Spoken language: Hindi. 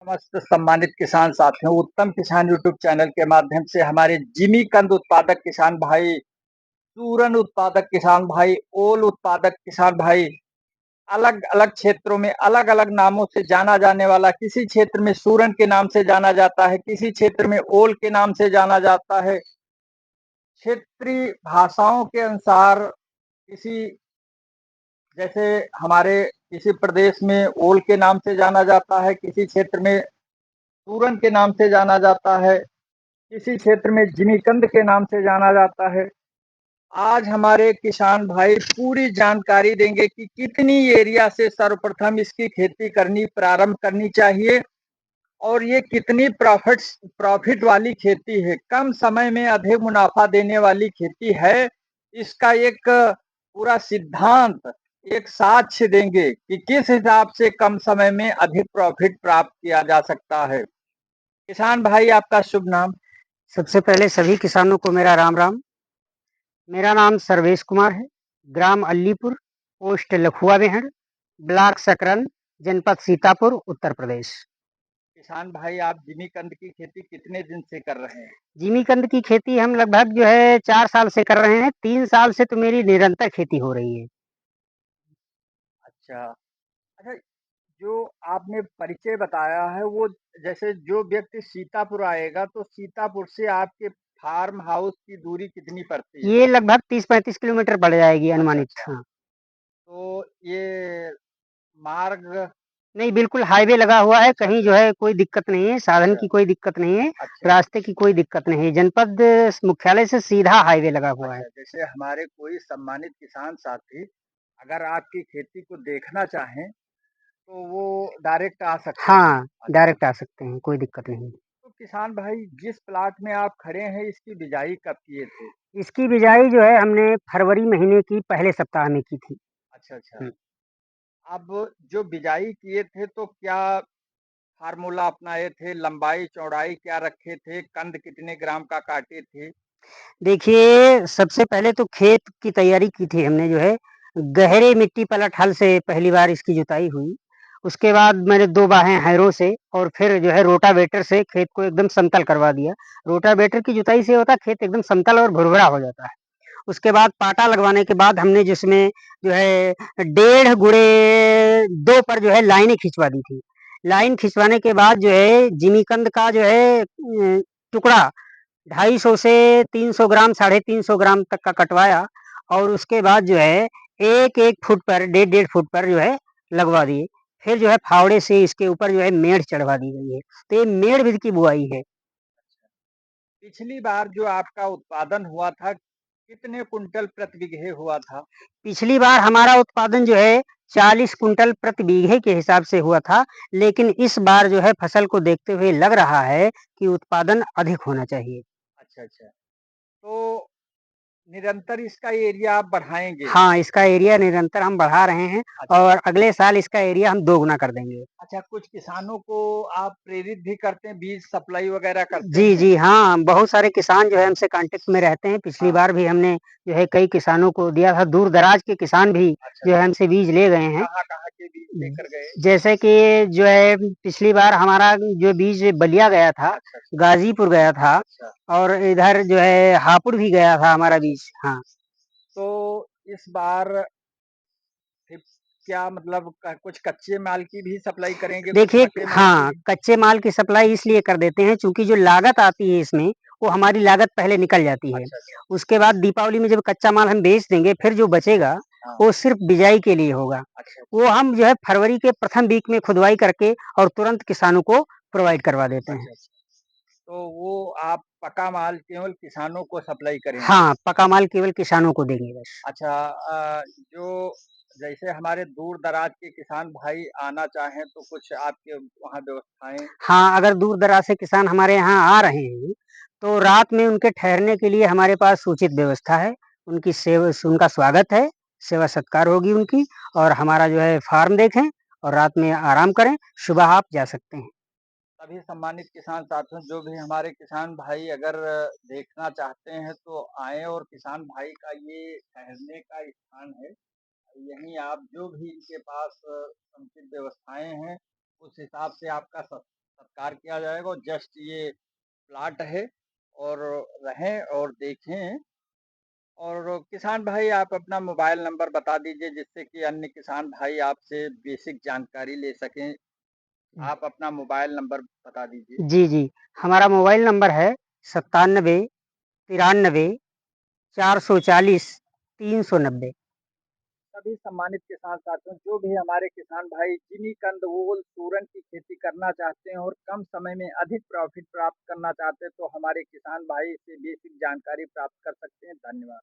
समस्त सम्मानित किसान साथियों, उत्तम किसान यूट्यूब चैनल के माध्यम से हमारे जिमी कंद उत्पादक किसान भाई, सूरन उत्पादक किसान भाई, ओल उत्पादक किसान भाई, अलग-अलग क्षेत्रों में अलग-अलग नामों से जाना जाने वाला, किसी क्षेत्र में सूरन के नाम से जाना जाता है, किसी क्षेत्र में ओल के नाम से जाना जाता है। क्षेत्रीय भाषाओं के अनुसार किसी जैसे हमारे किसी प्रदेश में ओल के नाम से जाना जाता है, किसी क्षेत्र में सूरन के नाम से जाना जाता है, किसी क्षेत्र में जिमीकंद के नाम से जाना जाता है। आज हमारे किसान भाई पूरी जानकारी देंगे कि कितनी एरिया से सर्वप्रथम इसकी खेती करनी प्रारंभ करनी चाहिए और ये कितनी प्रॉफिट वाली खेती है, कम समय में अधिक मुनाफा देने वाली खेती है। इसका एक पूरा सिद्धांत, एक साक्ष्य देंगे कि किस हिसाब से कम समय में अधिक प्रॉफिट प्राप्त किया जा सकता है। किसान भाई आपका शुभ नाम? सबसे पहले सभी किसानों को मेरा राम राम। मेरा नाम सर्वेश कुमार है। ग्राम अलीपुर, पोस्ट लखुआ बेहड़, ब्लॉक सकरन, जनपद सीतापुर, उत्तर प्रदेश। किसान भाई आप जिमीकंद की खेती कितने दिन से कर रहे हैं? जिमीकंद की खेती हम लगभग 4 साल से कर रहे हैं। 3 साल से तो मेरी निरंतर खेती हो रही है। अच्छा। अच्छा, जो आपने परिचय बताया है वो जैसे जो व्यक्ति सीतापुर आएगा तो सीतापुर से आपके फार्म हाउस की दूरी कितनी पड़ती है? ये लगभग 30-35 किलोमीटर पड़ जाएगी अच्छा, अनुमानित। अच्छा। हाँ। तो ये मार्ग नहीं, बिल्कुल हाईवे लगा हुआ है, अच्छा, कहीं अच्छा, कोई दिक्कत नहीं है, साधन अच्छा, की कोई दिक्कत नहीं है, अच्छा, रास्ते की कोई दिक्कत नहीं है। जनपद मुख्यालय से सीधा हाईवे लगा हुआ है। अच्छा। जैसे हमारे कोई सम्मानित किसान साथी अगर आपकी खेती को देखना चाहें तो वो डायरेक्ट आ सकते हैं? हाँ, अच्छा। डायरेक्ट आ सकते हैं, कोई दिक्कत नहीं। तो किसान भाई जिस प्लाट में आप खड़े हैं इसकी बिजाई कब किए थे? इसकी बिजाई हमने फरवरी महीने की पहले सप्ताह में की थी। अच्छा, अच्छा। हुँ। अब जो बिजाई किए थे तो क्या फार्मूला अपनाए थे? लंबाई, चौड़ाई क्या रखे थे? कंद कितने ग्राम का काटे थे? देखिए, सबसे पहले तो खेत की तैयारी की थी हमने गहरे मिट्टी पलट हल से पहली बार इसकी जुताई हुई। उसके बाद मैंने 2 बाहें हैरों से और फिर रोटावेटर से खेत को एकदम समतल करवा दिया। रोटावेटर की जुताई से होता है खेत एकदम समतल और भुरभुरा हो जाता है। उसके बाद पाटा लगवाने के बाद हमने जिसमें 1.5 गुणे 2 पर लाइनें खिंचवा दी थी। लाइन खिंचवाने के बाद जिमीकंद का टुकड़ा 250 से 300 ग्राम, 350 ग्राम तक का कटवाया और उसके बाद 1-1 फुट पर, डेढ़-डेढ़ फुट पर लगवा दिए। फिर फावड़े से इसके ऊपर मेड़ चढ़वा दी गई है। तो ये मेड़ विधि की बुआई है। पिछली बार जो आपका उत्पादन हुआ था, कितने कुंटल प्रति बीघे हुआ था? पिछली बार हमारा उत्पादन 40 कुंटल प्रति बीघे के हिसाब से हुआ था, लेकिन इस बार फसल को देखते हुए लग रहा है कि उत्पादन अधिक होना चाहिए। अच्छा, अच्छा। तो निरंतर इसका एरिया आप बढ़ाएँगे? हाँ, इसका एरिया निरंतर हम बढ़ा रहे हैं अच्छा। और अगले साल इसका एरिया हम दोगुना कर देंगे। अच्छा, कुछ किसानों को आप प्रेरित भी करते हैं, बीज सप्लाई वगैरह करते जी, हैं? जी, हाँ, बहुत सारे किसान हमसे कॉन्टैक्ट में रहते हैं। पिछली हाँ। बार भी हमने कई किसानों को दिया था, दूर-दराज के किसान भी अच्छा, अच्छा। हमसे बीज ले गए हैं। कहाँ-कहाँ के बीज लेकर गए? जैसे कि पिछली बार हमारा बीज बलिया गया था, अच्छा, अच्छा। गाज़ीपुर गया था अच्छा। और इधर हापुड़ भी गया था हमारा अच्छा, बीज। अच्छा। हाँ। तो इस बार फिर क्या मतलब कुछ कच्चे माल की भी सप्लाई करेंगे, कुछ देखिए पक्के माल हाँ, की? कच्चे माल की सप्लाई इसलिए कर देते हैं चूँकि जो लागत आती है इसमें, वो हमारी लागत पहले निकल जाती है। अच्छा, अच्छा। उसके बाद दीपावली में जब कच्चा माल हम बेच देंगे, फिर जो बचेगा, हाँ। वो सिर्फ़ बिजाई के लिए होगा। अच्छा, वो अच्छा। हम फरवरी के प्रथम वीक में खुदवाई करके और तुरंत किसानों को प्रोवाइड करवा देते हैं। अच्छा, अच्छा। तो वो आप पक्का माल केवल किसानों को सप्लाई करेंगे? हाँ, पका माल केवल किसानों को देंगे बस। अच्छा। जो जैसे हमारे दूर-दराज के किसान भाई आना चाहें तो कुछ आपके वहाँ व्यवस्थाएँ? हाँ, अगर दूर-दराज से किसान हमारे यहाँ आ रहे हैं, तो रात में उनके ठहरने के लिए हमारे पास सूचित व्यवस्था है। उनका स्वागत है, सेवा-सत्कार होगी उनकी और हमारा फार्म देखें और रात में आराम करें, सुबह आप जा सकते हैं। सभी सम्मानित किसान साथियों जो भी हमारे किसान भाई अगर देखना चाहते हैं तो आएँ और किसान भाई का ये ठहरने का स्थान है। यहीं आप जो भी इनके पास समुचित व्यवस्थाएँ हैं, उस हिसाब से आपका सत्कार किया जाएगा और जस्ट ये प्लॉट है और रहें और देखें। और किसान भाई आप अपना मोबाइल नंबर बता दीजिए जिससे कि अन्य किसान भाई आपसे बेसिक जानकारी ले सकें। आप अपना मोबाइल नंबर बता दीजिए। जी, जी। हमारा मोबाइल नंबर है 97 93 440 390। सभी सम्मानित किसान साथियों, जो भी हमारे किसान भाई जिमीकंद ओल सूरन की खेती करना चाहते हैं और कम समय में अधिक प्रॉफिट प्राप्त करना चाहते हैं, तो हमारे किसान भाई से बेसिक जानकारी प्राप्त कर सकते हैं। धन्यवाद।